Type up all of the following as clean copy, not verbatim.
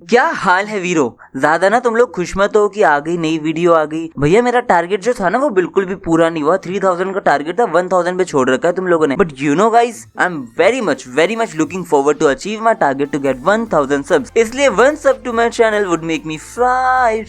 क्या हाल है वीरो। ज्यादा ना तुम लोग खुश मत हो कि आ गई नई वीडियो आ गई। भैया मेरा टारगेट जो था ना वो बिल्कुल भी पूरा नहीं हुआ। 3000 का टारगेट था, 1000 पे छोड़ रखा है तुम लोगों ने। But you know guys, I am very much looking forward to achieve my target to get 1000 subs. इसलिए 1 sub to my channel would make me fly.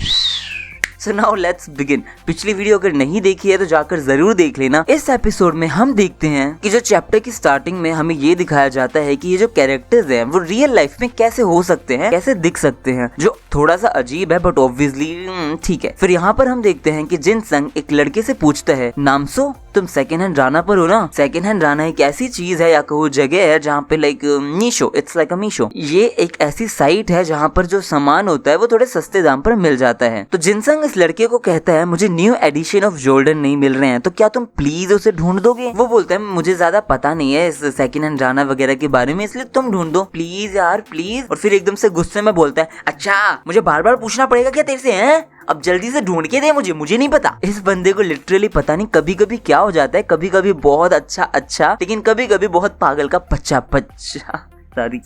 So now let's begin। पिछली वीडियो अगर नहीं देखी है तो जाकर जरूर देख लेना। इस एपिसोड में हम देखते हैं कि जो चैप्टर की स्टार्टिंग में हमें ये दिखाया जाता है कि ये जो कैरेक्टर्स हैं वो रियल लाइफ में कैसे हो सकते हैं, कैसे दिख सकते हैं, जो थोड़ा सा अजीब है बट ऑब्वियसली ठीक है। फिर यहाँ पर हम देखते हैं कि जिनसंग एक लड़के से पूछता है, नामसो तुम सेकंड हैंड राना पर हो ना। सेकंड हैंड राना एक ऐसी चीज है या कहो जगह है जहाँ पे लाइक मीशो, इट्स लाइक अ मीशो। ये एक ऐसी साइट है जहाँ पर जो सामान होता है वो थोड़े सस्ते दाम पर मिल जाता है। तो जिनसंग इस लड़के को कहता है, मुझे न्यू एडिशन ऑफ जोर्डन नहीं मिल रहे हैं, तो क्या तुम प्लीज उसे ढूंढ दोगे। वो बोलता है, मुझे ज्यादा पता नहीं है इस सेकंड हैंड राना वगैरह के बारे में, इसलिए तुम ढूंढ दो प्लीज यार प्लीज। और फिर एकदम से गुस्से में बोलता है, अच्छा मुझे बार बार पूछना पड़ेगा क्या तेरे से है, अब जल्दी से ढूंढ के दे, मुझे नहीं पता। इस बंदे को लिटरली पता नहीं कभी कभी क्या हो जाता है, कभी कभी बहुत अच्छा लेकिन कभी कभी बहुत पागल का पच्चा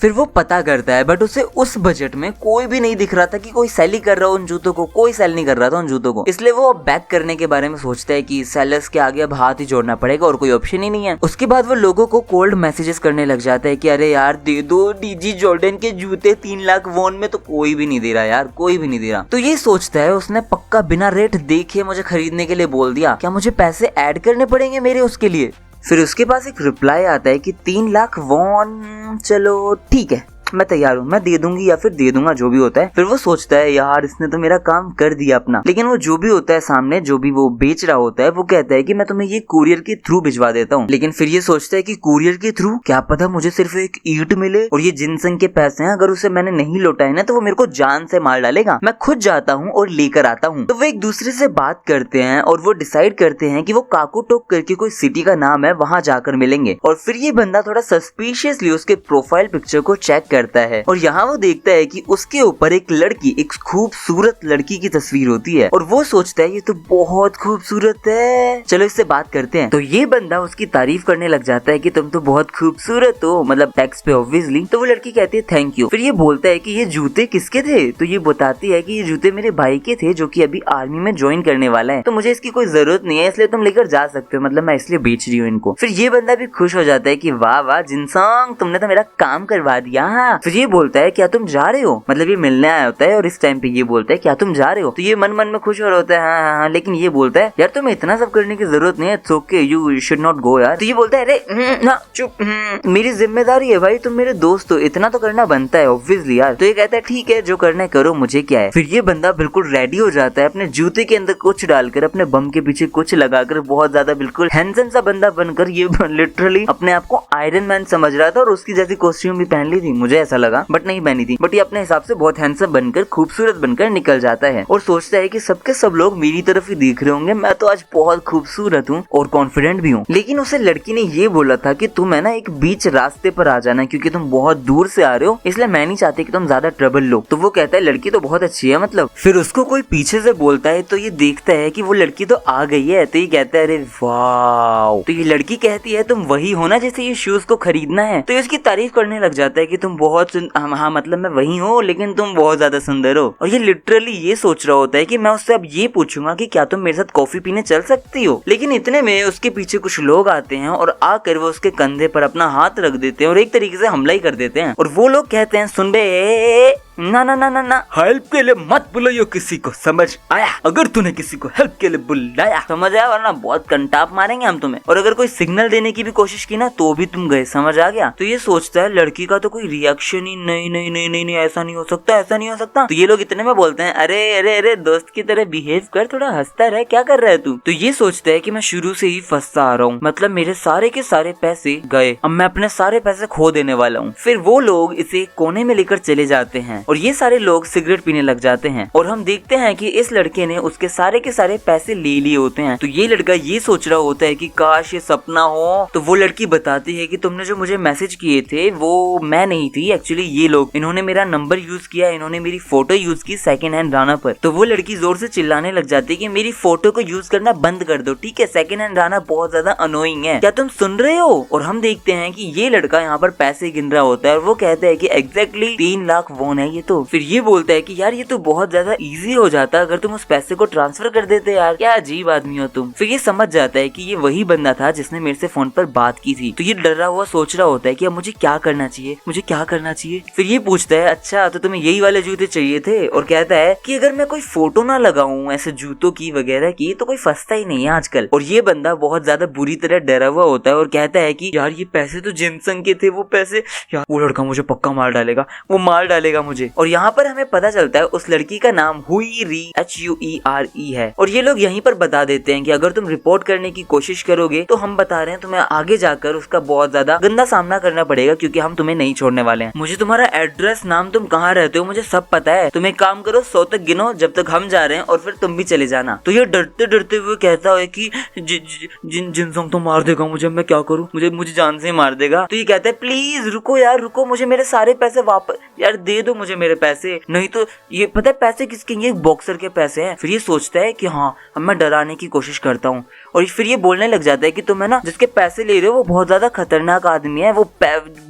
फिर वो पता करता है बट उसे उस बजट में कोई भी नहीं दिख रहा था कि कोई सेल ही कर रहा हो उन जूतों को, कोई सेल नहीं कर रहा था उन जूतों को। इसलिए वो बैक करने के बारे में सोचता है कि सेलर्स के आगे अब हाथ ही जोड़ना पड़ेगा और कोई ऑप्शन ही नहीं है। उसके बाद वो लोगों को कोल्ड मैसेजेस करने लग जाता है कि अरे यार दे दो डीजी जॉर्डन के जूते 3 लाख वॉन में, तो कोई भी नहीं दे रहा यार, कोई भी नहीं दे रहा। तो ये सोचता है उसने पक्का बिना रेट देखे मुझे खरीदने के लिए बोल दिया, क्या मुझे पैसे ऐड करने पड़ेंगे मेरे उसके लिए। फिर उसके पास एक रिप्लाई आता है कि 3 लाख वॉन, चलो ठीक है मैं तैयार हूँ, मैं दे दूंगी या फिर दे दूंगा जो भी होता है। फिर वो सोचता है यार इसने तो मेरा काम कर दिया अपना। लेकिन वो जो भी होता है सामने, जो भी वो बेच रहा होता है, वो कहता है कि मैं तुम्हें ये कुरियर के थ्रू भिजवा देता हूँ। लेकिन फिर ये सोचता है कि कुरियर के थ्रू क्या पता मुझे सिर्फ एक ईंट मिले, और ये जिनसंग के पैसे हैं, अगर उसे मैंने नहीं लौटाए ना तो वो मेरे को जान से मार डालेगा। मैं खुद जाता हूँ और लेकर आता हूँ। तो वो एक दूसरे से बात करते हैं और वो डिसाइड करते हैं कि वो काकुटोक करके कोई सिटी का नाम है, वहां जाकर मिलेंगे। और फिर ये बंदा थोड़ा सस्पिशियसली उसके प्रोफाइल पिक्चर को चेक करता है और यहाँ वो देखता है कि उसके ऊपर एक लड़की, एक खूबसूरत लड़की की तस्वीर होती है। और वो सोचता है ये तो बहुत खूबसूरत है, चलो इससे बात करते हैं। तो ये बंदा उसकी तारीफ करने लग जाता है कि तुम तो बहुत खूबसूरत हो, मतलब टेक्स्ट पे ऑब्वियसली। तो वो लड़की कहती है थैंक यू। फिर ये बोलता है कि ये जूते किसके थे। तो ये बताती है कि ये जूते मेरे भाई के थे जो कि अभी आर्मी में ज्वाइन करने वाला है, तो मुझे इसकी कोई जरूरत नहीं है, इसलिए तुम लेकर जा सकते हो, मतलब मैं इसलिए बेच रही हूँ इनको। फिर ये बंदा भी खुश हो जाता है कि वाह वाह जिनसंग तुमने तो मेरा काम करवा दिया। फिर ये बोलता है क्या तुम जा रहे हो, मतलब ये मिलने आया होता है और इस टाइम पे ये बोलता है क्या तुम जा रहे हो। तो ये मन मन में खुश हो रहा होता है हाँ, लेकिन ये बोलता है यार तुम्हें इतना सब करने की जरूरत नहीं है, it's okay you should not go यार। तो ये बोलता है अरे ना चुप, मेरी जिम्मेदारी है भाई, तुम मेरे दोस्त हो, इतना तो करना बनता है ऑब्वियसली यार। तो ये कहता है ठीक है जो करना है करो, मुझे क्या है। फिर ये बंदा बिल्कुल रेडी हो जाता है, अपने जूते के अंदर कुछ डालकर, अपने बम के पीछे कुछ लगाकर, बहुत ज्यादा बिल्कुल हैंडसम सा बंदा बनकर ये लिटरली अपने आप को आयरन मैन समझ रहा था और उसकी जैसी कॉस्ट्यूम भी पहन ली थी, मुझे ऐसा लगा बट नहीं पहनी थी। बट ये अपने हिसाब से बहुत हैंडसम बनकर, खूबसूरत बनकर निकल जाता है और सोचता है कि सबके सब लोग मेरी तरफ ही देख रहे होंगे, मैं तो आज बहुत खूबसूरत हूँ और कॉन्फिडेंट भी हूँ। लेकिन उसे लड़की ने ये बोला था कि तुम है ना एक बीच रास्ते पर आ जाना, क्योंकि तुम बहुत दूर से आ रहे हो, इसलिए मैं नहीं चाहती कि तुम ज्यादा ट्रबल लो। तो वो कहता है लड़की तो बहुत अच्छी है मतलब। फिर उसको कोई पीछे से बोलता है तो ये देखता है कि वो लड़की तो आ गई है। तो ये कहता है अरे वाव। तो ये लड़की कहती है तुम वही हो ना जैसे ये शूज को खरीदना है। तो ये उसकी तारीफ करने लग जाता है कि तुम बहुत हाँ मतलब मैं वही हूँ लेकिन तुम बहुत ज्यादा सुंदर हो। और ये लिटरली ये सोच रहा होता है कि मैं उससे अब ये पूछूंगा कि क्या तुम मेरे साथ कॉफी पीने चल सकती हो। लेकिन इतने में उसके पीछे कुछ लोग आते हैं और आकर वो उसके कंधे पर अपना हाथ रख देते हैं और एक तरीके से हमला ही कर देते हैं। और वो लोग कहते हैं सुन बे ना ना ना ना ना, हेल्प के लिए मत बुलाइयो किसी को, समझ आया। अगर तूने किसी को हेल्प के लिए बुलाया समझ आया, वरना बहुत कंटाप मारेंगे हम तुम्हें। और अगर कोई सिग्नल देने की भी कोशिश की ना तो भी तुम गए, समझ आ गया। तो ये सोचता है लड़की का तो कोई रिएक्शन ही नहीं नहीं नहीं नहीं नहीं, ऐसा नहीं हो सकता, ऐसा नहीं हो सकता। तो ये लोग इतने में बोलते हैं अरे अरे अरे दोस्त की तरह बिहेव कर, थोड़ा हंसता रहे, क्या कर रहा है तू। तो ये सोचता है कि मैं शुरू से ही फंसता आ रहा हूँ, मतलब मेरे सारे के सारे पैसे गए, अब मैं अपने सारे पैसे खो देने वाला हूँ। फिर वो लोग इसे कोने में लेकर चले जाते हैं और ये सारे लोग सिगरेट पीने लग जाते हैं और हम देखते हैं कि इस लड़के ने उसके सारे के सारे पैसे ले लिए होते हैं। तो ये लड़का ये सोच रहा होता है कि काश ये सपना हो। तो वो लड़की बताती है कि तुमने जो मुझे मैसेज किए थे वो मैं नहीं थी, एक्चुअली ये लोग, इन्होंने मेरा नंबर यूज किया, इन्होंने मेरी फोटो यूज की सेकंड हैंड राना पर। तो वो लड़की जोर से चिल्लाने लग जाती है कि मेरी फोटो को यूज करना बंद कर दो, ठीक है, सेकंड हैंड राना बहुत ज्यादा अनोइंग है, क्या तुम सुन रहे हो। और हम देखते हैं कि ये लड़का यहाँ पर पैसे गिन रहा होता है और वो कहता है कि एग्जैक्टली 3 लाख वॉन है ये तो। फिर ये बोलता है कि यार ये तो बहुत ज्यादा इजी हो जाता अगर तुम उस पैसे को ट्रांसफर कर देते यार, क्या अजीब आदमी हो तुम। फिर ये समझ जाता है कि ये वही बंदा था जिसने मेरे से फोन पर बात की थी। तो ये डरा हुआ सोच रहा होता है कि अब मुझे क्या करना चाहिए, मुझे क्या करना चाहिए। फिर ये पूछता है अच्छा तो तुम्हें यही वाले जूते चाहिए थे, और कहता है कि अगर मैं कोई फोटो ना लगाऊं ऐसे जूतों की वगैरह की तो कोई फंसता ही नहीं है आजकल। और ये बंदा बहुत ज्यादा बुरी तरह डरा हुआ होता है और कहता है कि यार ये पैसे तो जिनसंग के थे, वो पैसे यार वो लड़का मुझे पक्का मार डालेगा, वो मार डालेगा मुझे। और यहाँ पर हमें पता चलता है उस लड़की का नाम हुईरी HUERE है। और ये लोग यहीं पर बता देते हैं कि अगर तुम रिपोर्ट करने की कोशिश करोगे तो हम बता रहे हैं तुम्हें आगे जाकर उसका बहुत ज्यादा गंदा सामना करना पड़ेगा, क्योंकि हम तुम्हें नहीं छोड़ने वाले हैं। मुझे तुम्हारा एड्रेस, नाम, तुम कहाँ रहते हो मुझे सब पता है। तुम एक काम करो 100 तक गिनो जब तक हम जा रहे हैं और फिर तुम भी चले जाना। तो ये डरते डरते हुए कहता है कि जिनसंग तो मार देगा मुझे, मैं क्या करूँ, मुझे जान से मार देगा। तो ये कहता है प्लीज रुको यार रुको, मुझे मेरे सारे पैसे वापस यार दे दो, मुझे मेरे पैसे, नहीं तो ये पता है पैसे किसके, ये बॉक्सर के पैसे हैं। फिर ये सोचता है कि हाँ अब मैं डराने की कोशिश करता हूँ, और फिर ये बोलने लग जाता है कि तुम है ना जिसके पैसे ले रहे हो वो बहुत ज्यादा खतरनाक आदमी है, वो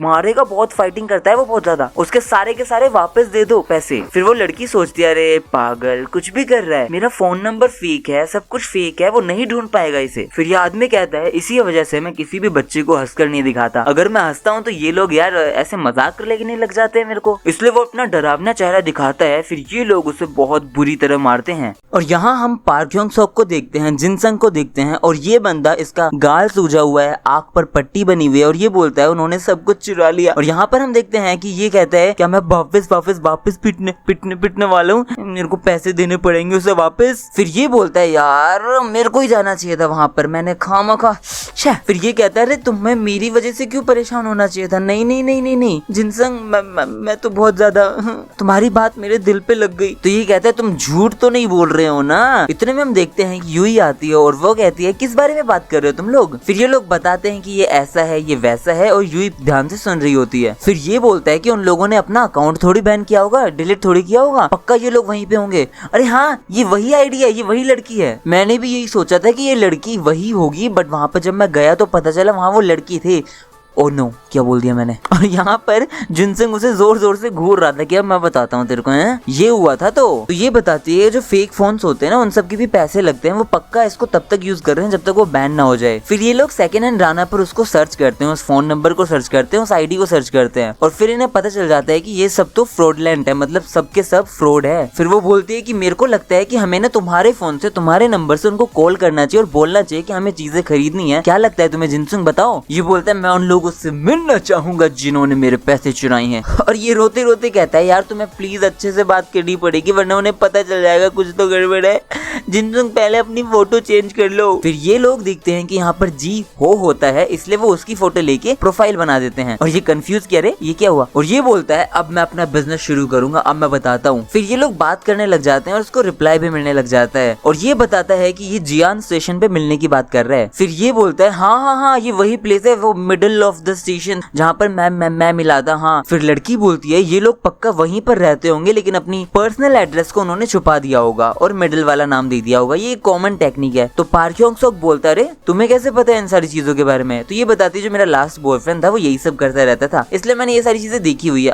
मारेगा, बहुत फाइटिंग करता है वो बहुत ज्यादा, उसके सारे के सारे वापस दे दो पैसे। फिर वो लड़की सोचती है अरे पागल कुछ भी कर रहा है, मेरा फोन नंबर फेक है, सब कुछ फेक है, वो नहीं ढूंढ पाएगा इसे। फिर ये आदमी कहता है इसी वजह से मैं किसी भी बच्चे को हंसकर नहीं दिखाता, अगर मैं हंसता हूँ तो ये लोग यार ऐसे मजाक कर लेने लग जाते हैं मेरे को, इसलिए वो अपना डरावना चेहरा दिखाता है। फिर ये लोग उसे बहुत बुरी तरह मारते हैं। और यहाँ हम पार्क ह्योंग सॉक को देखते हैं, जिनसंग को देखते हैं, और ये बंदा इसका गाल सूजा हुआ है, आंख पर पट्टी बनी हुई है, और ये बोलता है उन्होंने सब कुछ चुरा लिया। और यहाँ पर हम देखते हैं कि ये कहता है क्या मैं वापस पिटने वाला हूँ, मेरे को पैसे देने पड़ेंगे उसे वापस। फिर ये बोलता है यार मेरे को ही जाना चाहिए था वहां पर, मैंने खामखा। फिर ये कहता है अरे तुम्हें मेरी वजह से क्यों परेशान होना चाहिए था, नहीं जिनसंग मैं तो बहुत ज्यादा तुम्हारी बात मेरे दिल पे लग गई। तो ये कहता है तुम झूठ तो नहीं बोल रहे हो ना। इतने में हम देखते हैं कि यूई आती है और वो कहती है किस बारे में बात कर रहे हो तुम लोग। फिर ये लोग बताते हैं कि ये ऐसा है ये वैसा है, और यूई ध्यान से सुन रही होती है। फिर ये बोलता है कि उन लोगों ने अपना अकाउंट थोड़ी बैन किया होगा, डिलीट थोड़ी किया होगा, पक्का ये लोग वहीं पे होंगे। अरे हाँ ये वही आईडी है, ये वही लड़की है, मैंने भी यही सोचा था कि ये लड़की वही होगी, बट वहां पर जब मैं गया तो पता चला वहां वो लड़की थी। ओ नो क्या बोल दिया मैंने। और यहाँ पर जिनसंग उसे जोर जोर से घूर रहा था कि अब मैं बताता हूँ तेरे को है ये हुआ था। तो ये बताती है जो फेक फोन्स होते हैं ना उन सब के भी पैसे लगते हैं, वो पक्का इसको तब तक यूज कर रहे हैं जब तक वो बैन ना हो जाए। फिर ये लोग सेकंड हैंड राना पर उसको सर्च करते हैं, उस फोन नंबर को सर्च करते हैं, उस आईडी को सर्च करते हैं, और फिर इन्हें पता चल जाता है कि ये सब तो फ्रॉडलेंट है, मतलब सबके सब फ्रॉड है। फिर वो बोलती है कि मेरे को लगता है कि हमें ना तुम्हारे फोन से तुम्हारे नंबर से उनको कॉल करना चाहिए और बोलना चाहिए कि हमें चीजें खरीदनी है, क्या लगता है तुम्हें जिनसंग बताओ। ये बोलता है मैं उन लोगों से मिलना चाहूंगा जिन्होंने मेरे पैसे चुराए हैं। और ये रोते रोते कहता है यार तुम्हें प्लीज अच्छे से बात करनी पड़ेगी वरना उन्हें पता चल जाएगा कुछ तो गड़बड़ है, जिनसंग पहले अपनी फोटो चेंज कर लो। फिर ये लोग देखते हैं कि यहाँ पर जी हो होता है, इसलिए वो उसकी फोटो लेके प्रोफाइल बना देते हैं। और ये कंफ्यूज क्या रे ये क्या हुआ, और ये बोलता है अब मैं अपना बिजनेस शुरू करूंगा, अब मैं बताता हूँ। फिर ये लोग बात करने लग जाते हैं और उसको रिप्लाई भी मिलने लग जाता है, और ये बताता है कि ये जियान स्टेशन पे मिलने की बात कर रहा है। फिर ये बोलता है हाँ ये वही प्लेस है, वो मिडिल ऑफ द स्टेशन जहाँ पर मैं मिला था। हाँ फिर लड़की बोलती है ये लोग पक्का वहीं पर रहते होंगे, लेकिन अपनी पर्सनल एड्रेस को उन्होंने छुपा दिया होगा और मिडिल वाला नाम दे दिया होगा, ये एक कॉमन टेक्निक है। तो पार्क ह्योंग सॉक बोलता है तुम्हें कैसे पता है इन सारी चीजों के बारे में। तो ये बताती है जो मेरा लास्ट बॉयफ्रेंड था वो यही सब करता रहता था, इसलिए मैंने ये सारी चीजें देखी हुई है।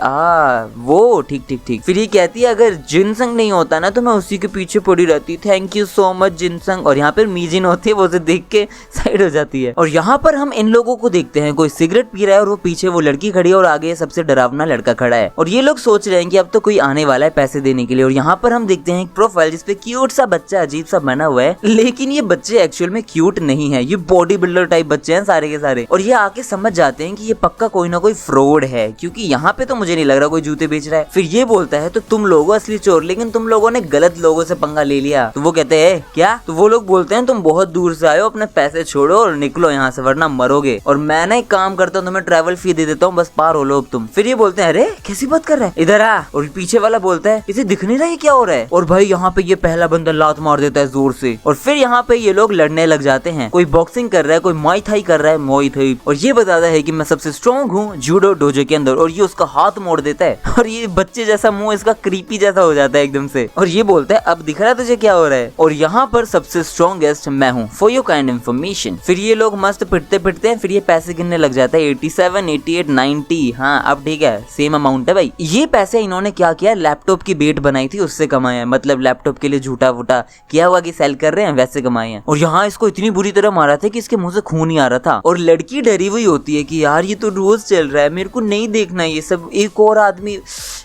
वो ठीक। फिर ये कहती है अगर जिनसंग नहीं होता ना तो मैं उसी के पीछे पड़ी रहती, थैंक यू सो मच जिनसंग। और यहाँ पर मीजिन होती है, वो उसे देख के साइड हो जाती है। और यहाँ पर हम इन लोगों को देखते हैं, कोई सिगरेट पी रहा है और वो पीछे वो लड़की खड़ी है और आगे सबसे डरावना लड़का खड़ा है, और ये लोग सोच रहे हैं कि अब तो कोई आने वाला है पैसे देने के लिए। और यहाँ पर हम देखते हैं एक प्रोफाइल जिसपे क्यूट सा बच्चा अजीब सा बना हुआ है, लेकिन ये बच्चे एक्चुअल में क्यूट नहीं है, ये बॉडी बिल्डर टाइप बच्चे हैं सारे के सारे। और ये आके समझ जाते हैं कि ये पक्का कोई ना कोई फ्रॉड है, क्योंकि यहाँ पे तो मुझे नहीं लग रहा कोई जूते बेच रहा है। फिर ये बोलता है तो तुम लोगों असली चोर, लेकिन तुम लोगों ने गलत लोगों से पंगा ले लिया। तो वो कहते हैं क्या, तो वो लोग बोलते हैं तुम बहुत दूर से आए हो, अपने पैसे छोड़ो और निकलो यहाँ से वरना मरोगे, और मैं ना एक काम करता हूँ तुम्हें ट्रैवल फी दे देता हूँ, बस पार हो लो अब तुम। फिर ये बोलते हैं अरे कैसी बात कर रहा है, इधर आ। और पीछे वाला बोलता है इसे दिख नहीं रहा है क्या हो रहा है, और भाई यहाँ पे ये पहला बंदा लात मार देता है जोर से। और फिर यहाँ पे ये लोग लड़ने लग जाते हैं, कोई बॉक्सिंग कर रहा है, कोई मुआई थाई कर रहा है, मुआई थाई, और ये बताता है कि मैं सबसे स्ट्रॉन्ग हूँ जूडो डोजो के अंदर, और ये उसका हाथ मोड़ देता है, और ये बच्चे जैसा मुंह इसका क्रीपी जैसा हो जाता है एकदम से। और ये बोलता है अब दिख रहा है तुझे क्या हो रहा है, और यहाँ पर सबसे स्ट्रॉन्गेस्ट मैं हूँ, फॉर योर काइंड इन्फॉर्मेशन। फिर ये लोग मस्त पिटते पिटते हैं, फिर ये पैसे गिनने लग जाता है 87, 88, 90। हाँ अब ठीक है, सेम अमाउंट है भाई। ये पैसे इन्होंने क्या किया, लैपटॉप की बेट बनाई थी उससे कमाए हैं, मतलब लैपटॉप के लिए झूठा वूटा किया हुआ कि सेल कर रहे हैं वैसे कमाए हैं। और यहाँ इसको इतनी बुरी तरह मारा था कि इसके मुंह से खून ही आ रहा था। और लड़की डरी हुई होती है कि यार ये तो रोज चल रहा है, मेरे को नहीं देखना ये सब, एक और आदमी,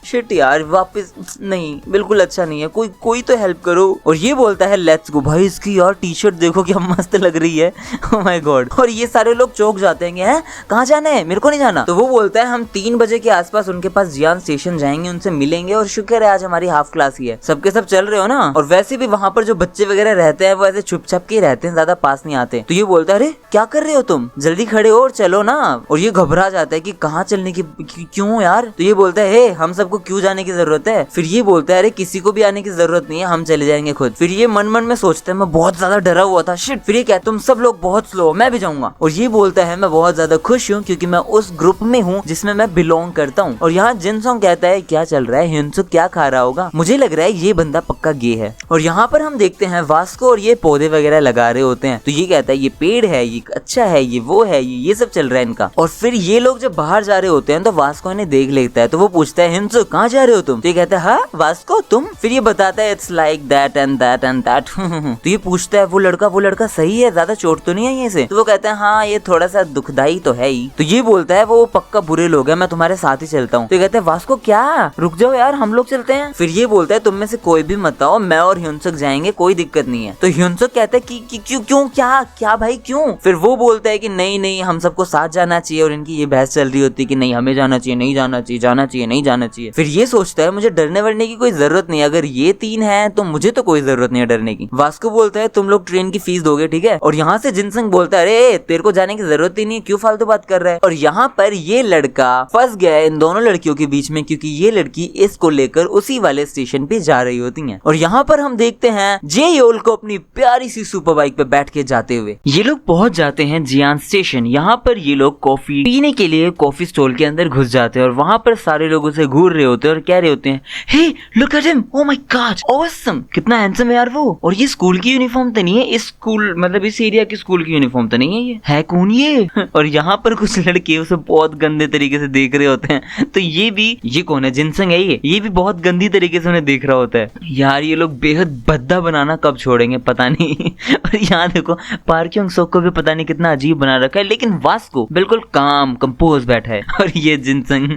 शिट यार वापस नहीं, बिल्कुल अच्छा नहीं है, कोई तो हेल्प करो। और ये बोलता है लेट्स गो। भाई इसकी यार टी शर्ट देखो क्या मस्त लग रही है, ओह माय गॉड। और ये सारे लोग चौंक जाते हैं, कहाँ जाना है, मेरे को नहीं जाना। तो वो बोलता है हम 3 बजे के आसपास उनके पास जियान स्टेशन जाएंगे, उनसे मिलेंगे, और शुक्र है आज हमारी हाफ क्लास ही है, सबके सब चल रहे हो ना। और वैसे भी वहाँ पर जो बच्चे वगैरह रहते हैं वो ऐसे छुप छप के रहते हैं, ज्यादा पास नहीं आते। तो ये बोलता है अरे क्या कर रहे हो तुम, जल्दी खड़े हो और चलो ना। और ये घबरा जाता है कि कहाँ चलने की, क्यों यार। तो ये बोलता है हे हम सबको क्यों जाने की जरूरत है। फिर ये बोलता है अरे किसी को भी आने की जरूरत नहीं है, हम चले जाएंगे खुद। फिर ये मन मन में सोचता है मैं बहुत ज्यादा डरा हुआ था, शिट। फिर ये कहता है तुम सब लोग बहुत स्लो, मैं भी जाऊंगा। और ये बोलता है मैं बहुत ज्यादा खुश हूँ क्योंकि मैं उस ग्रुप में हूँ जिसमें मैं बिलोंग करता हूँ। और यहाँ जिनसोंग कहता है क्या चल रहा है, हिंसुक क्या खा रहा होगा, मुझे लग रहा है ये बंदा पक्का गे है। और यहाँ पर हम देखते हैं वास्को और ये पौधे वगैरह लगा रहे होते हैं। तो ये कहता है ये पेड़ है, ये अच्छा है, ये वो है, ये सब चल रहा है इनका। और फिर ये लोग जब बाहर जा रहे होते हैं तो वास्को इन्हें देख लेता है। तो वो पूछता है हिंसुक कहाँ जा रहे हो तुम। तो ये कहता है हाँ वास्को तुम। फिर ये बताता है it's like that and that and that. तो ये पूछता है वो लड़का सही है, ज्यादा चोट तो नहीं है ये से। तो वो कहता है हाँ ये थोड़ा सा दुखदाई तो है ही। तो ये बोलता है वो पक्का बुरे लोग हैं, मैं तुम्हारे साथ ही चलता हूँ। तो ये कहते हैं वास्को क्या, रुक जाओ यार हम लोग चलते हैं। फिर ये बोलता है तुम में से कोई भी मत आओ, मैं और ह्यूनसुक जाएंगे, कोई दिक्कत नहीं है। तो ह्यूनसुक कहता है कि क्यों क्या भाई क्यों। फिर वो बोलता है कि नहीं हम सबको साथ जाना चाहिए। और इनकी ये बहस चल रही होती है कि नहीं हमें जाना चाहिए, नहीं जाना चाहिए, जाना चाहिए, नहीं जाना चाहिए। फिर ये सोचता है मुझे डरने वरने की कोई जरूरत नहीं, अगर ये 3 है तो मुझे तो कोई जरूरत नहीं है डरने की। वास्को बोलता है तुम लोग ट्रेन की फीस दोगे ठीक है। और यहाँ से जिनसंग बोलता है अरे तेरे को जाने की जरूरत ही नहीं, क्यों फालतू बात कर रहा है। और यहाँ पर ये लड़का फंस गया इन दोनों लड़कियों के बीच में, क्योंकि ये लड़की इसको लेकर उसी वाले स्टेशन पे जा रही होती है। और यहाँ पर हम देखते हैं जे योल को अपनी प्यारी सी सुपर बाइक पे बैठ के जाते हुए। ये लोग पहुंच जाते हैं जियान स्टेशन। यहाँ पर ये लोग कॉफी पीने के लिए कॉफी स्टॉल के अंदर घुस जाते हैं। और वहाँ पर सारे लोगों से घूर रहे होते हैं और कह रहे होते हैं hey look at him, oh my god awesome, कितना हैंडसम है यार वो। और ये स्कूल की यूनिफॉर्म तो नहीं है, इस स्कूल मतलब इस एरिया की स्कूल की यूनिफॉर्म तो नहीं है, ये है कौन ये। और यहाँ पर कुछ लड़के उसे बहुत गंदे तरीके से देख रहे होते हैं। तो ये कौन है, जिनसंग है ये भी बहुत गंदी तरीके से उन्हें देख रहा होता है। यार ये लोग बेहद भद्दा बनाना कब छोड़ेंगे पता नहीं। और यहाँ देखो पार्क क्योंग-सोक को भी पता नहीं कितना अजीब बना रखा है, लेकिन वास्को बिल्कुल काम कंपोज बैठा है। और ये जिनसंग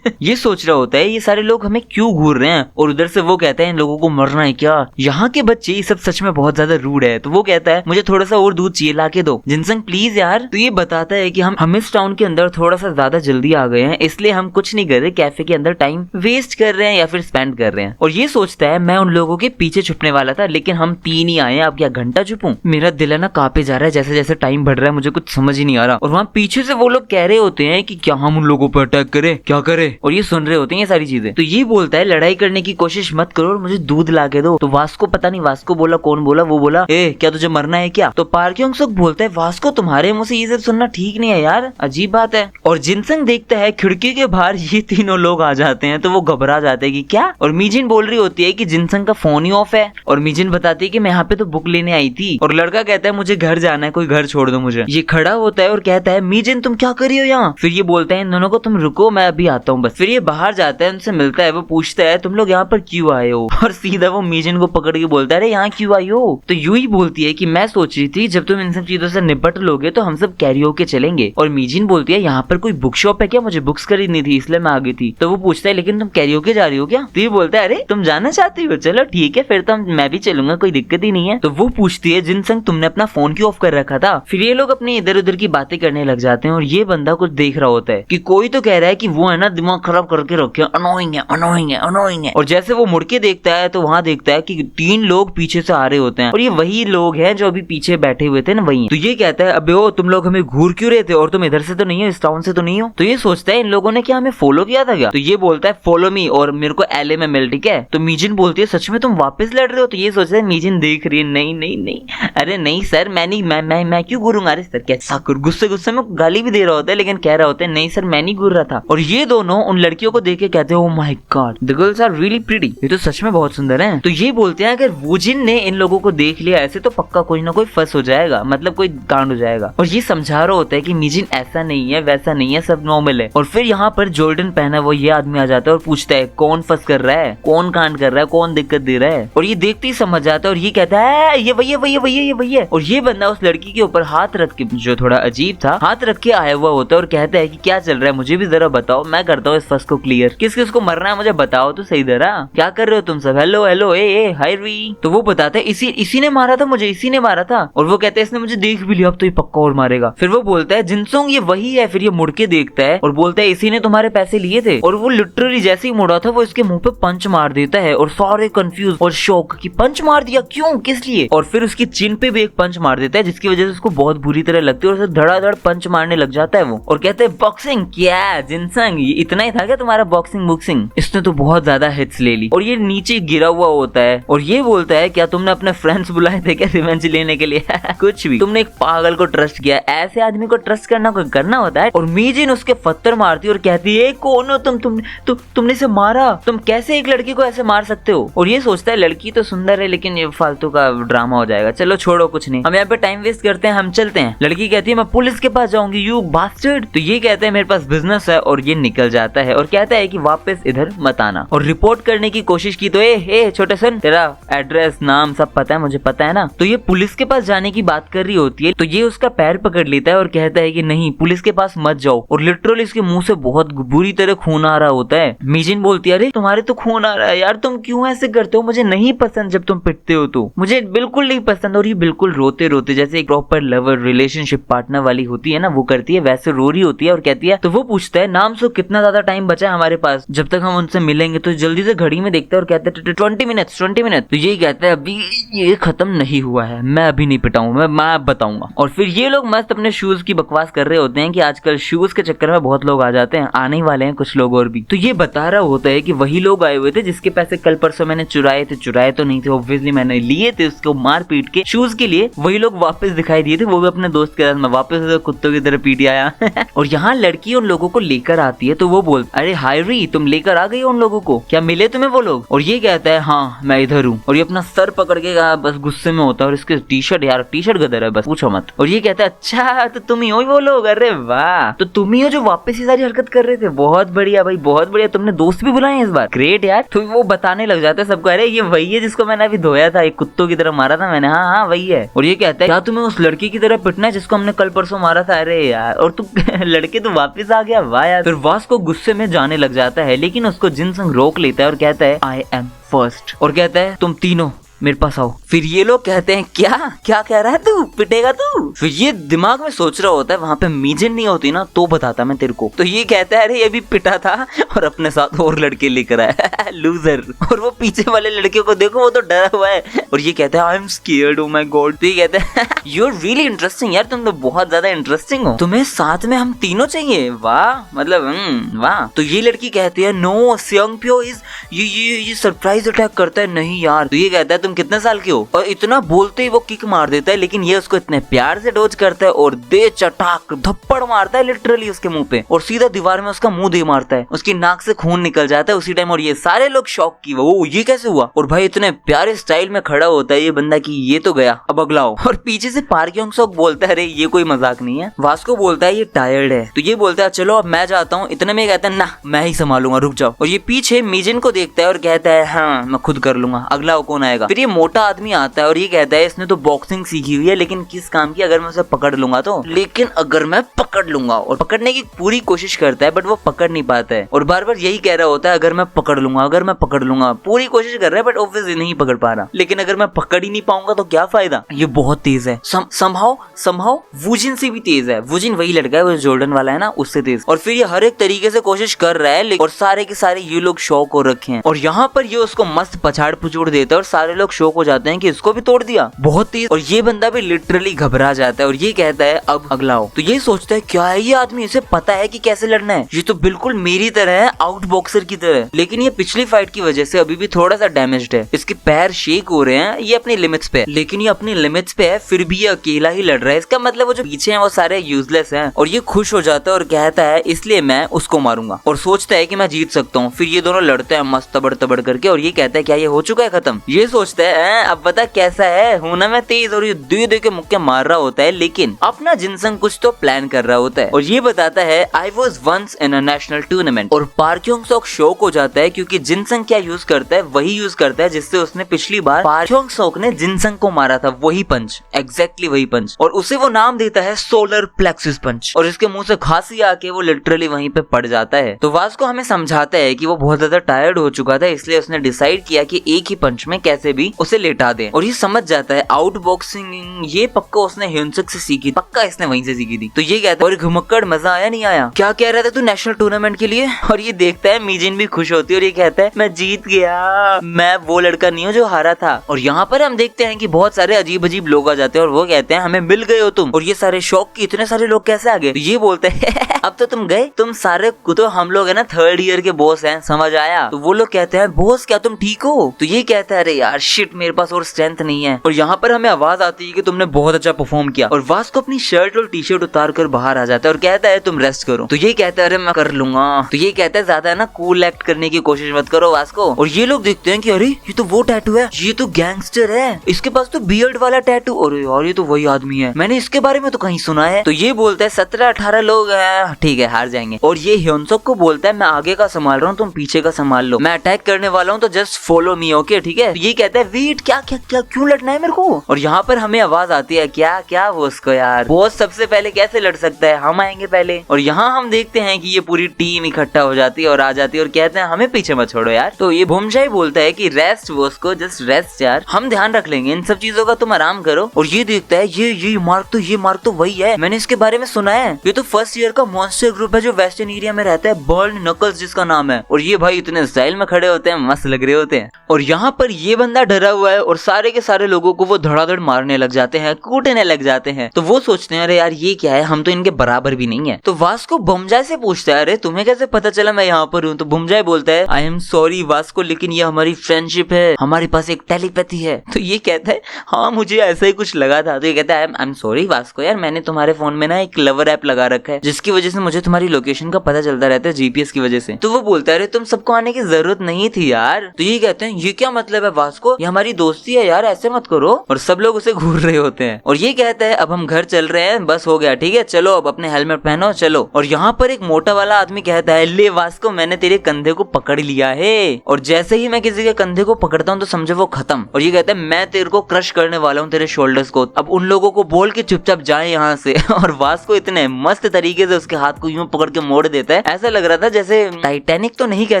ये सोच रहा होता है ये सारे लोग हमें क्यों घूर रहे हैं। और उधर से वो कहता है इन लोगों को मरना है क्या, यहाँ के बच्चे ये सब सच में बहुत ज्यादा रूड है। तो वो कहता है मुझे थोड़ा सा और दूध चाहिए, ला के दो जिनसंग प्लीज यार। तो ये बताता है कि हम इस टाउन के अंदर थोड़ा सा ज्यादा जल्दी आ गए हैं, इसलिए हम कुछ नहीं कर रहे, कैफे के अंदर टाइम वेस्ट कर रहे हैं या फिर स्पेंड कर रहे हैं। और ये सोचता है मैं उन लोगों के पीछे छुपने वाला था, लेकिन हम 3 ही आए हैं, अब क्या घंटा छुपूं। मेरा दिल है ना कांपे जा रहा है, जैसे जैसे टाइम बढ़ रहा है मुझे कुछ समझ ही नहीं आ रहा। और वहाँ पीछे से वो लोग कह रहे होते हैं कि क्या हम उन लोगों पर अटैक करें, क्या करें। और ये सुन रहे होते हैं ये सारी चीजें। तो ये बोलता है लड़ाई करने की कोशिश मत करो और मुझे दूध ला के दो। तो वास्को पता नहीं वास्को बोला कौन बोला, वो बोला ए क्या तुझे मरना है क्या। तो पार्क क्योंग-सोक बोलता है वास्को तुम्हारे मुंह से ये सब सुनना ठीक नहीं है यार, अजीब बात है। और जिनसंग देखता है खिड़की के बाहर ये तीनों लोग आ जाते हैं। तो वो घबरा जाते हैं कि क्या। और मीजिन बोल रही होती है कि जिनसंग का फोन ही ऑफ है। और मीजिन बताती है कि मैं यहाँ पे तो बुक लेने आई थी। और लड़का कहता है मुझे घर जाना है, कोई घर छोड़ दो मुझे। ये खड़ा होता है और कहता है मीजिन तुम क्या कर रही हो यहाँ। फिर ये बोलता है इन दोनों को तुम रुको मैं अभी आता हूँ बस। फिर ये बाहर जाता है, उनसे मिलता है, वो पूछता है तुम लोग यहाँ पर क्यों आए हो। और सीधा वो मीजिन को पकड़ के बोलता है अरे यहाँ क्यों आई हो। तो यूं ही बोलती है कि मैं सोच रही थी जब तुम इन सब चीजों से निपट लोगे तो हम सब कैरियोके चलेंगे। और मीजिन बोलती है यहाँ पर कोई बुक शॉप है क्या, मुझे बुक्स खरीदनी थी इसलिए मैं आ गई थी। तो वो पूछता है लेकिन तुम कैरियोके जा रही हो क्या। तो ये बोलता है अरे तुम जाना चाहती हो, चलो ठीक है फिर तो मैं भी चलूंगा, कोई दिक्कत ही नहीं है। तो वो पूछती है जिनसंग तुमने अपना फोन क्यों ऑफ कर रखा था। फिर ये लोग अपनी इधर उधर की बातें करने लग जाते हैं। और ये बंदा कुछ देख रहा होता है कि कोई तो कह रहा है कि वो है ना दिमाग खराब करके रखे, अनोइंग है अनोइंग है अनोइंग है। और जैसे वो मुड़ के देखता है तो वहाँ देखता है कि 3 लोग पीछे से आ रहे होते हैं। और ये वही लोग हैं जो अभी पीछे बैठे हुए थे ना, वही। तो ये कहता है अबे ओ तुम लोग हमें घूर क्यों रहे थे और तुम इधर से तो नहीं हो, इस टाउन से तो नहीं हो। तो ये सोचता है इन लोगों ने क्या हमें फॉलो किया था क्या। तो ये बोलता है फॉलो मी और मेरे को एलए में मिल, ठीक है। तो मीजिन बोलती है सच में तुम वापस लड़ रहे हो। तो ये सोचता है मीजिन देख रही है नहीं नहीं नहीं अरे नहीं सर मैं नहीं, मैं क्यों घूरूंगा। अरे सर कैसा गुस्से में गाली भी दे रहा होता है लेकिन कह रहा होता है नहीं सर मैं नहीं घूर रहा था। और ये दोनों उन लड़कियों को देख के कहते हैं oh my god the girls are really pretty, ये तो सच में बहुत सुंदर हैं। तो ये बोलते हैं अगर वूजिन ने इन लोगों को देख लिया ऐसे तो पक्का कोई ना कोई फंस हो जाएगा, मतलब कोई कांड हो जाएगा। और ये समझा रहा होता है कि मीजिन ऐसा नहीं है, वैसा नहीं है, सब नॉर्मल है। और फिर यहाँ पर जॉर्डन पहना वो ये आदमी आ जाता है और पूछता है कौन फंस कर रहा है, कौन कांड कर रहा है, कौन दिक्कत दे रहा है। और ये देखते ही समझ जाता है और ये कहता है ये वही है, वही है, वही है, ये वही है। और ये बंदा उस लड़की के ऊपर हाथ रख के, जो थोड़ा अजीब था, हाथ रख के आया हुआ होता है और कहता है कि क्या चल रहा है, मुझे भी जरा बताओ, मैं करता हूँ इस फंस को क्लियर। किस किस को मरना है मुझे बताओ तो सही तरह, क्या कर रहे हो तुम सब, हेलो हेलो ए हाय री। तो वो बताता है इसी ने मारा था मुझे, इसी ने मारा था। और वो कहता है इसने मुझे देख भी लिया, अब तो ये पक्का और मारेगा। फिर वो बोलता है जिनसोंग ये वही है। फिर ये मुड़ के देखता है और बोलता है इसी ने तुम्हारे पैसे लिए थे। और वो लिटरली जैसे ही मुड़ा था वो इसके मुंह पे पंच मार देता है और सारे कंफ्यूज और शॉक कि पंच मार दिया, क्यों, किस लिए। और फिर उसकी चिन पे भी एक पंच मार देता है जिसकी वजह से उसको बहुत बुरी तरह लगती है और उसे धड़ाधड़ पंच मारने लग जाता है वो। और कहते हैं बॉक्सिंग क्या जिनसंग, ये इतना ही था क्या तुम्हारा बॉक्सिंग बुक्सिंग, इसने तो बहुत ज्यादा हिट्स ले ली। और ये नीचे गिरा हुआ होता है और ये बोलता है क्या तुमने अपने फ्रेंड्स बुलाए थे क्या रिवेंज लेने के लिए कुछ भी, तुमने एक पागल को ट्रस्ट किया, ऐसे आदमी को ट्रस्ट करना कोई करना होता है। और मीजिन उसके पत्थर मारती है और कहती है कौन हो तुमने इसे मारा, तुम कैसे एक लड़की को ऐसे मार सकते हो। और ये सोचता है लड़की तो सुंदर है लेकिन ये फालतू का ड्रामा हो जाएगा, चलो छोड़ो कुछ नहीं, हम यहाँ पे टाइम वेस्ट करते हैं, हम चलते हैं। लड़की कहती है मैं पुलिस के पास जाऊंगी यू बास्टर्ड। तो ये कहता है मेरे पास बिजनेस है और ये निकल जाता है और कहता है कि वापस इधर मत आना। और रिपोर्ट करने की कोशिश की तो ए छोटे सन, तेरा एड्रेस नाम सब पता है, मुझे पता है ना। तो ये पुलिस के पास जाने की बात कर रही होती है तो ये उसका पैर पकड़ लेता है और कहता है कि नहीं पुलिस के पास मत जाओ। और लिटरली इसके मुंह से बहुत बुरी तरह खून आ रहा होता है। मीजिन बोलती है अरे तुम्हारे तो खून आ रहा है यार, तुम क्यों ऐसे करते हो, मुझे नहीं पसंद जब तुम पिटते हो, तो मुझे बिल्कुल नहीं पसंद। और ये बिल्कुल रोते रोते जैसे एक प्रॉपर लवर रिलेशनशिप पार्टनर वाली होती है ना वो करती है, वैसे रो रही होती है। और कहती है तो वो पूछता है नाम सो कितना ज्यादा टाइम बचा है हमारे पास जब तक हम उनसे मिलेंगे। तो जल्दी से घड़ी में देखता है और कहता है 20 मिनट। तो यही कहता है अभी ये खत्म नहीं हुआ है, मैं अभी नहीं पिटाऊं, मैं बताऊंगा। और फिर ये लोग मस्त अपने शूज की बकवास कर रहे होते हैं कि आजकल शूज के चक्कर में बहुत लोग आ जाते हैं, आने वाले हैं कुछ लोग और भी। तो ये बता रहा होता है कि वही लोग आए हुए थे जिसके पैसे कल परसों मैंने चुराए तो नहीं थे, ऑब्वियसली मैंने लिए थे उसको मार पीट के शूज के लिए, वही लोग वापस दिखाई दिए थे, वो भी अपने दोस्त के साथ। मैं वापस कुत्तों की तरह पीट आया और यहाँ लड़की उन लोगों को लेकर आती है तो वो बोलता अरे हाय री तुम लेकर आ गई उन लोगों को, क्या मिले तुम्हें वो लोग। और ये कहता है हाँ मैं इधर हूँ। और ये अपना सर पकड़ के बस गुस्से में होता है और इसके टी शर्ट गदर है, बस पूछो मत। और ये कहता है अच्छा तो तुम ही हो वो लोग, अरे वाह तो तुम ही हो जो वापस ये सारी हरकत कर रहे थे, बहुत बढ़िया भाई बहुत बढ़िया, तुमने दोस्त भी बुलाए इस बार, ग्रेट यार। तो वो बताने लग जाता है सबको अरे ये वही है जिसको मैंने अभी धोया था, एक कुत्तों की तरह मारा था मैंने, हाँ वही है। और ये कहता है क्या तुम्हें उस लड़की की तरह पिटना है जिसको हमने कल परसों मारा था, अरे यार और तू लड़के तो वापस आ गया, वाह यार। फिर वास को गुस्से में जाने लग जाता है लेकिन उसको जिनसंग रोक लेता है और कहता है आई एम फर्स्ट। और कहता है तुम तीनों मेरे पास आओ। फिर ये लोग कहते हैं क्या कह रहा है तू, पिटेगा तू। फिर ये दिमाग में सोच रहा होता है वहां पे मीजन नहीं होती ना तो बताता मैं तेरे को। तो ये कहता है अरे ये भी पिटा था और अपने साथ और लड़के लेकर आया लूजर। और वो पीछे वाले लड़के को देखो वो तो डरा हुआ है और ये कहता है I am scared, oh my God. तो ये कहता है यू आर रियली इंटरेस्टिंग यार, तुम तो बहुत ज्यादा इंटरेस्टिंग हो, तुम्हें साथ में हम तीनों चाहिए, वाह मतलब वाह। तो ये लड़की कहती है नो सेयोंगप्यो इज ये सरप्राइज अटैक करता है, नहीं यार। तो ये कहता है तुम कितने साल के हो, और इतना बोलते ही वो किक मार देता है लेकिन ये उसको इतने प्यार से डोज करता है और दे चटाक धप्पड़ मारता है लिटरली उसके मुंह पे और सीधा दीवार में उसका मुंह दे मारता है, उसकी नाक से खून निकल जाता है उसी टाइम। और ये सारे लोग शॉक की वो ये कैसे हुआ। और भाई इतने प्यारे स्टाइल में खड़ा होता है ये बंदा की ये तो गया अब अगला हो। और पीछे से पार्क योंग सॉक बोलता है अरे ये कोई मजाक नहीं है। वास्को बोलता है ये टायर्ड है। तो ये बोलता है चलो अब मैं जाता हूँ, इतने में कहता है ना मैं ही संभालूंगा रुक जाओ। और ये पीछे मीजिन को देखता है और कहता है हाँ मैं खुद कर लूंगा, अगला कौन आएगा। फिर ये मोटा आदमी आता है और ये कहता है इसने तो बॉक्सिंग सीखी हुई है लेकिन किस काम की, अगर मैं उसे पकड़ लूंगा तो, लेकिन अगर मैं पकड़ लूंगा। और पकड़ने की पूरी कोशिश करता है बट वो पकड़ नहीं पाता है और बार बार यही कह रहा होता है अगर मैं पकड़ लूंगा, अगर मैं पकड़ लूंगा, पूरी कोशिश कर रहा है बट ऑब्वियसली नहीं पकड़ पा रहा। लेकिन अगर मैं पकड़ ही नहीं पाऊंगा तो क्या फायदा। ये बहुत तेज है, समहाउ वुजिन से भी तेज है। वुजिन वही लड़का है वो जॉर्डन वाला है ना, उससे तेज। और फिर ये हर एक तरीके से कोशिश कर रहा है और सारे के सारे ये लोग शौक हो रखे हैं। और यहाँ पर ये उसको मस्त पछाड़ पुचोड़ देता है और सारे लोग शौक हो जाते हैं कि इसको भी तोड़ दिया, बहुत तेज। और ये बंदा भी लिटरली घबरा जाता है और ये कहता है अब अगला हो। तो ये सोचता है क्या है ये आदमी, इसे पता है कि कैसे लड़ना है, ये तो बिल्कुल मेरी तरह है, आउट बॉक्सर की तरह। लेकिन ये पिछली फाइट की वजह से अभी भी थोड़ा सा डैमेज्ड है, इसके पैर शेक हो रहे हैं, ये अपनी लिमिट्स पे है। लेकिन ये अपनी लिमिट्स पे है फिर भी ये अकेला ही लड़ रहा है, इसका मतलब वो जो पीछे हैं वो सारे यूजलेस हैं। और ये खुश हो जाता है और कहता है इसलिए मैं उसको मारूंगा और सोचता है कि मैं जीत सकता हूँ। फिर ये दोनों लड़ते हैं मस्त तबड़ तबड़ करके और ये कहता है क्या ये हो चुका है खत्म। ये सोचता पूछता है अब बता कैसा है, हूं ना मैं तेज, और ये दे के मुक्के मार रहा होता है लेकिन अपना जिनसंग कुछ तो प्लान कर रहा होता है और ये बताता है I was once in a national tournament. और पार्क ह्योंग सॉक शॉक हो जाता है क्योंकि जिनसंग क्या यूज करता है वही यूज करता है जिससे उसने पिछली बार पार्क ह्योंग सॉक ने जिनसंग को मारा था, वही पंच, एग्जैक्टली वही पंच, और उसे वो नाम देता है सोलर प्लेक्सिस पंच। और इसके मुंह से खांसी आके वो लिटरली वहीं पे पड़ जाता है। तो वास्को हमें समझाता है कि वो बहुत ज्यादा टायर्ड हो चुका था इसलिए उसने डिसाइड किया कि एक ही पंच में कैसे भी उसे लेटा दे। और ये समझ जाता है आउट बॉक्सिंग ये पक्का उसने ह्योंसुक से सीखी, पक्का इसने वहीं से सीखी थी। तो ये कहता है और घुमक्कड़ मजा आया नहीं आया, क्या कह रहा था तू नेशनल टूर्नामेंट के लिए। और ये देखता है मीजिन भी खुश होती है और ये कहता है मैं जीत गया, मैं वो लड़का नहीं हूँ जो हारा था। और यहाँ पर हम देखते हैं कि बहुत सारे अजीब अजीब लोग आ जाते हैं और वो कहते हैं हमें मिल गए हो तुम। और ये सारे शौक की इतने सारे लोग कैसे आ गए। तो ये बोलते हैं अब तो तुम गए, तुम सारे तो हम लोग है ना थर्ड ईयर के बॉस हैं, समझ आया। तो वो लोग कहते हैं बॉस क्या तुम ठीक हो। तो ये कहता है अरे यार शिट मेरे पास और स्ट्रेंथ नहीं है। और यहाँ पर हमें आवाज आती है कि तुमने बहुत अच्छा परफॉर्म किया। और वास्को अपनी शर्ट और टी शर्ट उतार कर बाहर आ जाता है और कहता है तुम रेस्ट करो। तो ये कहता है अरे मैं कर लूंगा। तो ये कहता है ज्यादा ना कूल एक्ट करने की कोशिश मत करो वास्को। और ये लोग देखते हैं कि अरे ये तो वो टैटू है, ये तो गैंगस्टर है, इसके पास तो बियर्ड वाला टैटू, अरे यार ये तो वही आदमी है, मैंने इसके बारे में तो कहीं सुना है। तो ये बोलता है 17-18 लोग हैं, ठीक है हार जाएंगे। और ये ह्योंसुक को बोलता है मैं आगे का संभाल रहा हूँ, तुम पीछे का संभाल लो, मैं अटैक करने वाला हूँ तो जस्ट फॉलो मी, ओके ठीक है। तो ये कहता है वेट क्या क्या क्या क्यों लड़ना है मेरे को। और यहाँ पर हमें आवाज आती है क्या क्या वो उसको यार बॉस सबसे पहले कैसे लड़ सकता है, हम आएंगे पहले। और यहाँ हम देखते हैं कि ये पूरी टीम इकट्ठा हो जाती है और आ जाती है और कहते हैं हमें पीछे मत छोड़ो यार। तो ये भूमशाही बोलता है कि रेस्ट बॉस को, जस्ट रेस्ट यार, हम ध्यान रख लेंगे इन सब चीजों का, तुम आराम करो। और ये देखता है ये मार्क तो वही है, मैंने इसके बारे में सुना है, ये तो फर्स्ट ईयर का मॉन्स्टर ग्रुप है जो वेस्टर्न एरिया में रहता है, बर्न नकल्स जिसका नाम है। और ये भाई इतने स्टाइल में खड़े होते हैं, मस्त लग रहे होते हैं। और यहाँ पर ये बंदा डरा हुआ है और सारे के सारे लोगों को वो धड़ाधड़ मारने लग जाते हैं, कूटने लग जाते हैं। तो वो सोचते हैं अरे यार ये क्या है, हम तो इनके बराबर भी नहीं है। तो वास्को बुमजाय से पूछता है अरे तुम्हें कैसे पता चला मैं यहाँ पर हूँ। तो बुमजाय बोलता है आई एम सॉरी वास्को, लेकिन ये हमारी फ्रेंडशिप है, हमारे पास एक टेलीपैथी है। तो ये कहता है हाँ मुझे ऐसा ही कुछ लगा था। तो ये कहता है आई एम सॉरी वास्को यार, मैंने तुम्हारे फोन में ना एक लवर ऐप लगा रखा है जिसकी वजह से मुझे तुम्हारी लोकेशन का पता चलता रहता है, जीपीएस की वजह से। तो वो बोलता है अरे तुम सबको आने की जरूरत नहीं थी यार। तो ये कहते हैं ये क्या मतलब है वास्को, ये हमारी दोस्ती है यार, ऐसे मत करो। और सब लोग उसे घूर रहे होते हैं। और ये कहता है अब हम घर चल रहे हैं, बस हो गया ठीक है, चलो अब अपने हेलमेट पहनो चलो। और यहाँ पर एक मोटा वाला आदमी कहता है ले वास्को मैंने तेरे कंधे को पकड़ लिया है, और जैसे ही मैं किसी के कंधे को पकड़ता हूँ तो समझो वो खत्म। और ये कहता है मैं तेरे को क्रश करने वाला हूँ, तेरे शोल्डर्स को, अब उन लोगों को बोल के चुपचाप जाए यहाँ से। और वास्को इतने मस्त तरीके से उसके हाथ को यूं पकड़ के मोड़ देता है, ऐसा लग रहा था जैसे टाइटैनिक तो नहीं कह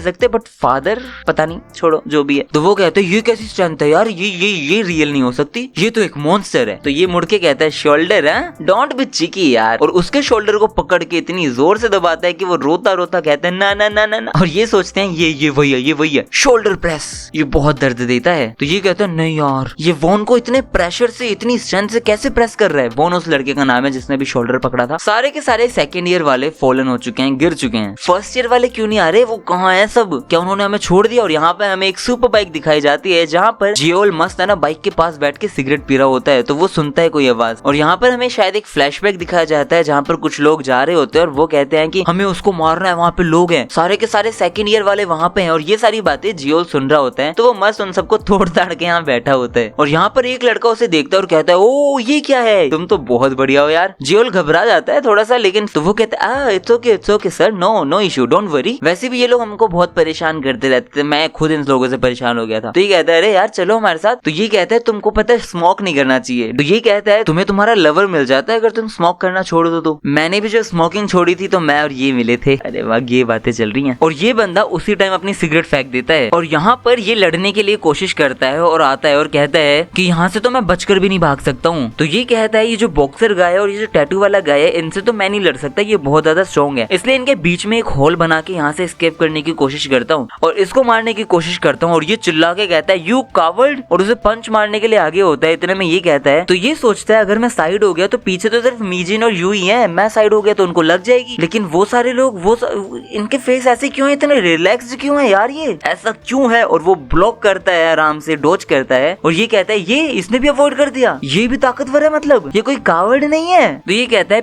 सकते बट फादर, पता नहीं छोड़ो जो भी है। तो वो कहते हैं ये कैसी स्ट्रेंथ है यार, ये रियल नहीं हो सकती, ये तो एक मॉन्स्टर है। तो ये मुड़ के कहता है शोल्डर है, डोंट बी चिकी यार। और उसके शोल्डर को पकड़ के इतनी जोर से दबाता है कि वो रोता रोता कहता है ना ना ना ना ना। और ये सोचते हैं ये वही है शोल्डर प्रेस, ये बहुत दर्द देता है। तो ये कहता है नहीं यार ये वॉन को इतने प्रेशर से इतनी स्ट्रेंथ से कैसे प्रेस कर रहा है। वॉन उस लड़के का नाम है जिसने भी शोल्डर पकड़ा था। सारे के सारे सेकेंड ईयर वाले फॉलन हो चुके हैं, गिर चुके हैं। फर्स्ट ईयर वाले क्यों नहीं आ रहे, वो कहाँ है सब, क्या उन्होंने हमें छोड़ दिया। और यहाँ पे हमें एक सुपर बाइक दिखाई जाती है जहाँ पर जियोल मस्त है ना बाइक के पास बैठ के सिगरेट पी रहा होता है। तो वो सुनता है कोई आवाज। और यहाँ पर हमें शायद एक फ्लैशबैक दिखाया जाता है जहाँ पर कुछ लोग जा रहे होते हैं और वो कहते हैं कि हमें उसको मारना है, वहाँ पे लोग हैं, सारे के सारे सेकेंड ईयर वाले वहाँ पे हैं। और ये सारी बातें जियोल सुन रहा होता है। तो वो मस्त उन सबको तोड़ ताड़ के यहाँ बैठा होता है। और यहाँ पर एक लड़का उसे देखता है और कहता है ओ ये क्या है, तुम तो बहुत बढ़िया हो यार। जियोल घबरा जाता है थोड़ा सा, लेकिन तो वो कहता है it's okay sir, no issue, don't worry. वैसे भी ये लोग हमको बहुत परेशान करते रहते थे, मैं खुद इन लोगों से परेशान हो गया था। तो ये कहता है अरे यार चलो हमारे साथ। तो ये कहता है तुमको पता है स्मोक नहीं करना चाहिए। तो ये कहता है तुम्हें तुम्हारा लवर मिल जाता है अगर तुम स्मोक करना छोड़ दो। तो मैंने भी जो स्मोकिंग छोड़ी थी तो मैं और ये मिले थे। अरे वाह ये बातें चल रही हैं। और ये बंदा उसी टाइम अपनी सिगरेट फेंक देता है। और यहाँ पर ये लड़ने के लिए कोशिश करता है और आता है और कहता है कि यहाँ से तो मैं बचकर भी नहीं भाग सकता हूँ। तो ये कहता है ये जो बॉक्सर गाय है और ये जो टैटू वाला गाय है इनसे तो मैं नहीं लड़ सकता, ये बहुत ज्यादा स्ट्रॉन्ग है, इसलिए इनके बीच में एक होल बना के यहाँ से एस्केप करने की कोशिश करता हूँ और इसको मारने की कोशिश करता हूँ। और ये चिल्ला के कहता है यू कावर्ड, और उसे पंच मारने के लिए आगे होता है। इतने में ये कहता है, तो ये सोचता है अगर मैं साइड हो गया तो पीछे तो सिर्फ मीजिन और यू ही है, मैं साइड हो गया तो उनको लग जाएगी। लेकिन वो सारे लोग इनके फेस ऐसे क्यों है, इतने रिलैक्स क्यों है यार, ये ऐसा क्यों है। और वो ब्लॉक करता है, आराम से डॉज करता है। और ये कहता है ये इसने भी अवॉइड कर दिया, ये भी ताकतवर है, मतलब ये कोई कावर्ड नहीं है। तो ये कहता है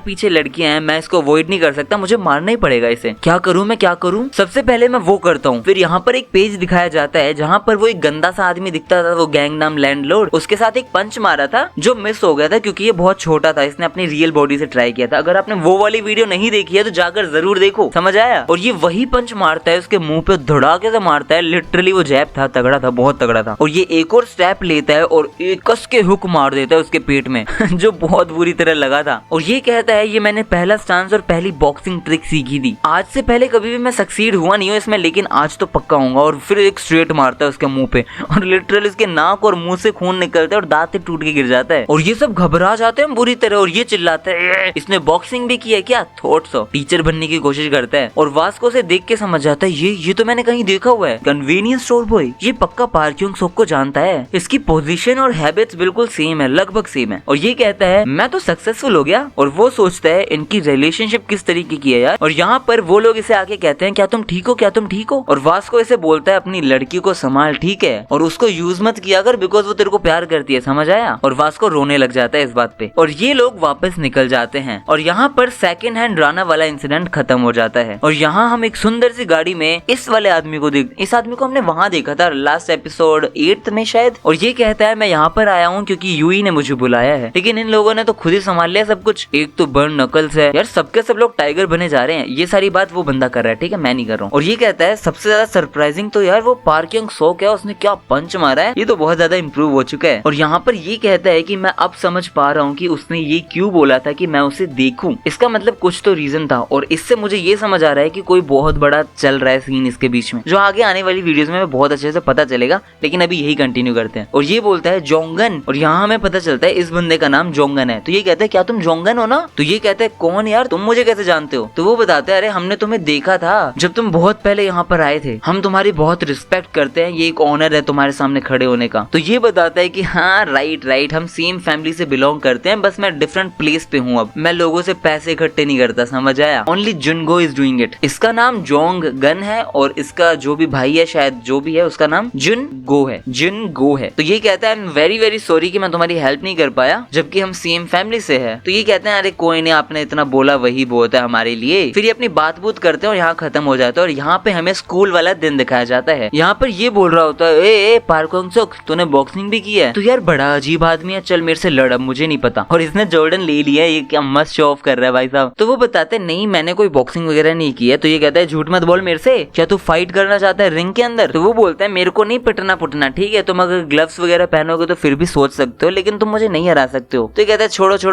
पीछे लड़कियां हैं, मैं इसको अवॉइड नहीं कर सकता, मुझे मारना ही पड़ेगा इसे। क्या करूं मैं, क्या करूं। सबसे पहले मैं वो करता हूँ। फिर यहाँ पर एक पेज दिखाया जाता है जहाँ पर वो एक गंदा सा आदमी दिखता था, वो गैंग नाम लैंडलॉर्ड, उसके साथ एक पंच मारा था जो मिस हो गया था क्योंकि ये बहुत छोटा था, इसने अपनी रियल बॉडी से ट्राई किया था। अगर आपने वो वाली वीडियो नहीं देखी है तो जाकर जरूर देखो, समझ आया। और ये वही पंच मारता है, उसके मुंह पे धड़ाके से मारता है, लिटरली वो जैब था, तगड़ा था, बहुत तगड़ा था। और ये एक और स्टेप लेता है और एक कस के हुक मार देता है उसके पेट में जो बहुत बुरी तरह लगा था। और ये कहता है ये मैंने पहला स्टांस और पहली बॉक्सिंग ट्रिक सीखी थी, आज से पहले कभी भी मैं सक्सीड हुआ नहीं हूँ इसमें, लेकिन आज तो पक्का होऊंगा। और फिर एक स्ट्रेट मारता है उसके मुंह पे और लिटरली उसके नाक और मुंह से खून निकलता है और दांत टूट के गिर जाता है। और ये सब घबरा जाते हैं बुरी तरह और ये चिल्लाते हैं इसने बॉक्सिंग भी किया क्या, थोट सो टीचर बनने की कोशिश करता है। और वास्को से देख के समझ जाता है ये तो मैंने कहीं देखा हुआ है, कन्वीनियंस स्टोर बॉय, ये पक्का पार्क क्योंग सोक को जानता है, इसकी पोजीशन और हैबिट्स बिल्कुल सेम है, लगभग सेम है। और ये कहता है मैं तो सक्सेसफुल हो गया। और वो सोचता है इनकी रिलेशनशिप किस तरीके की है यार। और यहाँ पर वो लोग इसे आके कहते हैं क्या तुम ठीक हो, क्या तुम ठीक हो। और वास्को इसे बोलता है अपनी लड़की को संभाल, ठीक है, और उसको यूज मत किया कर बिकॉज वो तेरे को प्यार करती है, समझ आया। और वास्को रोने लग जाता है इस बात पे और ये लोग वापस निकल जाते हैं। और यहाँ पर सेकंड हैंड राना वाला इंसिडेंट खत्म हो जाता है। और यहाँ हम एक सुंदर सी गाड़ी में इस वाले आदमी को इस आदमी को हमने वहां देखा था लास्ट एपिसोड 8 में शायद। और ये कहता है मैं यहाँ पर आया हूँ क्योंकि यूई ने मुझे बुलाया है, लेकिन इन लोगों ने तो खुद ही संभाल लिया सब कुछ। एक तो बर्न नकल्स है यार, सबके सब लोग टाइगर बने जा रहे हैं। ये सारी बात वो बंदा कर रहा है, ठीक है, मैं नहीं कर रहा हूँ। और ये कहता है सबसे ज्यादा सरप्राइजिंग तो यार वो पार्क यंग सोक है, उसने क्या पंच मारा है, ये तो बहुत ज्यादा इंप्रूव हो चुका है। और यहाँ पर ये कहता है कि मैं अब समझ पा रहा हूँ कि उसने ये क्यों बोला था कि मैं उसे देखूं, इसका मतलब कुछ तो रीजन था। और इससे मुझे ये समझ आ रहा है कि कोई बहुत बड़ा चल रहा है सीन इसके बीच में, जो आगे आने वाली वीडियोस में बहुत अच्छे से पता चलेगा, लेकिन अभी यही कंटिन्यू करते हैं। और ये बोलता है जोंगन, और यहाँ हमें पता चलता है इस बंदे का नाम जोंगन है। तो ये कहता है क्या तुम जोंगन हो ना। तो ये कहता है कौन यार, तुम मुझे कैसे जानते हो। तो वो बताते हैं अरे हमने तुम्हें देखा था जब तुम बहुत पहले यहाँ पर आए थे, हम तुम्हारी बहुत रिस्पेक्ट करते हैं, ये एक ऑनर है तुम्हारे सामने खड़े होने का। तो ये बताता है कि हाँ राइट हम सेम फैमिली से बिलोंग करते हैं, बस मैं डिफरेंट प्लेस पे हूँ, अब मैं लोगों से पैसे इकट्ठे नहीं करता, समझ आया। ओनली जुनगो इज डूइंग इट। इसका नाम जोंग गन है और इसका जो भी भाई है शायद जो भी है उसका नाम जुन गो है। तो ये कहता है आई एम वेरी वेरी सॉरी कि मैं तुम्हारी हेल्प नहीं कर पाया जबकि हम सेम फैमिली से है। तो ये कहते हैं अरे कोई नहीं, आपने इतना बोला वही बहुत है हमारे लिए। फिर ये अपनी बात बूत करते हैं और यहाँ खत्म हो जाता है। और यहाँ पे हमें स्कूल वाला दिन दिखाया जाता है। यहाँ पर ये बोल रहा होता है ए पार्क यंग सोक तूने बॉक्सिंग भी की है, तो यार बड़ा अजीब आदमी है, चल मेरे से लड़, अब मुझे नहीं पता। और इसने जॉर्डन ले लिया, ये क्या मस्त शो ऑफ कर रहा है भाई साहब। तो वो बताते नहीं मैंने कोई बॉक्सिंग वगैरह नहीं की है। तो ये कहता है झूठ मत बोल मेरे से, क्या तू फाइट करना चाहता है रिंग के अंदर। तो वो बोलता है मेरे को नहीं पिटना पुटना, ठीक है, तुम अगर ग्लव्स वगैरह पहनोगे तो फिर भी सोच सकते हो, लेकिन तुम मुझे नहीं हरा सकते हो। तो ये कहता है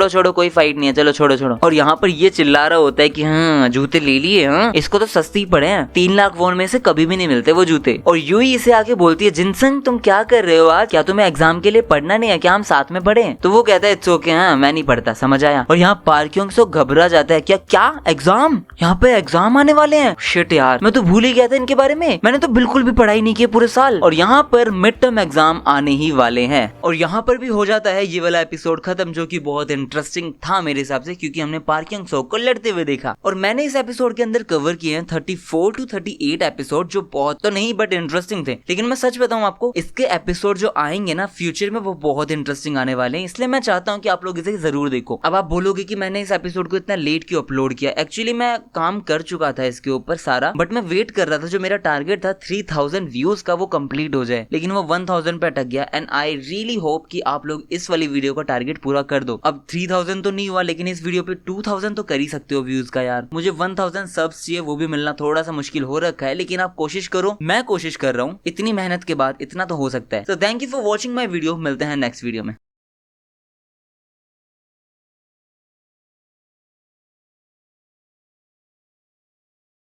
छोड़ो कोई फाइट नहीं है, चलो छोड़ो। और यहाँ पर ये चिल्ला रहा होता है कि हाँ जूते ले लिए, हाँ इसको तो सस्ती पड़े हैं, 3 लाख वॉन में से कभी भी नहीं मिलते वो जूते। और यूई इसे आके बोलती है जिनसंग तुम क्या कर रहे हो आज, क्या तुम्हें एग्जाम के लिए पढ़ना नहीं है क्या, हम साथ में पढ़े। तो वो कहता है इट्स ओके, हाँ मैं नहीं पढ़ता, समझ आया। और यहाँ पार्क यंग सोक घबरा जाता है, क्या एग्जाम, यहाँ पे एग्जाम आने वाले हैं, शिट यार मैं तो भूल ही गया था इनके बारे में, मैंने तो बिल्कुल भी पढ़ाई नहीं की पूरे साल। और यहाँ पर मिड टर्म एग्जाम आने ही वाले हैं। और यहाँ पर भी हो जाता है ये वाला एपिसोड खत्म, जो कि बहुत इंटरेस्टिंग था मेरे हिसाब से, क्योंकि हमने पार्क यंग सोक को लड़ते हुए देखा। और मैंने इस एपिसोड के अंदर कवर किए हैं 34 to 38 एपिसोड, जो बहुत तो नहीं बट इंटरेस्टिंग थे। लेकिन मैं सच बताऊं आपको, इसके एपिसोड जो आएंगे ना फ्यूचर में वो बहुत इंटरेस्टिंग आने वाले हैं, इसलिए मैं चाहता हूं कि आप लोग इसे जरूर देखो। अब आप बोलोगे कि मैंने इस एपिसोड को इतना लेट क्यों अपलोड किया, एक्चुअली मैं काम कर चुका था इसके ऊपर सारा, बट मैं वेट कर रहा था, जो मेरा टारगेट था 3000 व्यूज का वो कंप्लीट हो जाए, लेकिन वो 1000 पे अटक गया। एंड आई रियली होप कि आप लोग इस वाली वीडियो का टारगेट पूरा कर दो। अब 3000 तो नहीं हुआ, लेकिन इस वीडियो पे 2000 तो कर ही सकते हो व्यूज का यार। मुझे 1000 सब्स चाहिए, वो भी मिलना थोड़ा सा मुश्किल हो रखा है, लेकिन आप कोशिश करो, मैं कोशिश कर रहा हूँ, इतनी मेहनत के बाद इतना तो हो सकता है। तो thank you for watching my video, मिलते हैं नेक्स्ट वीडियो में।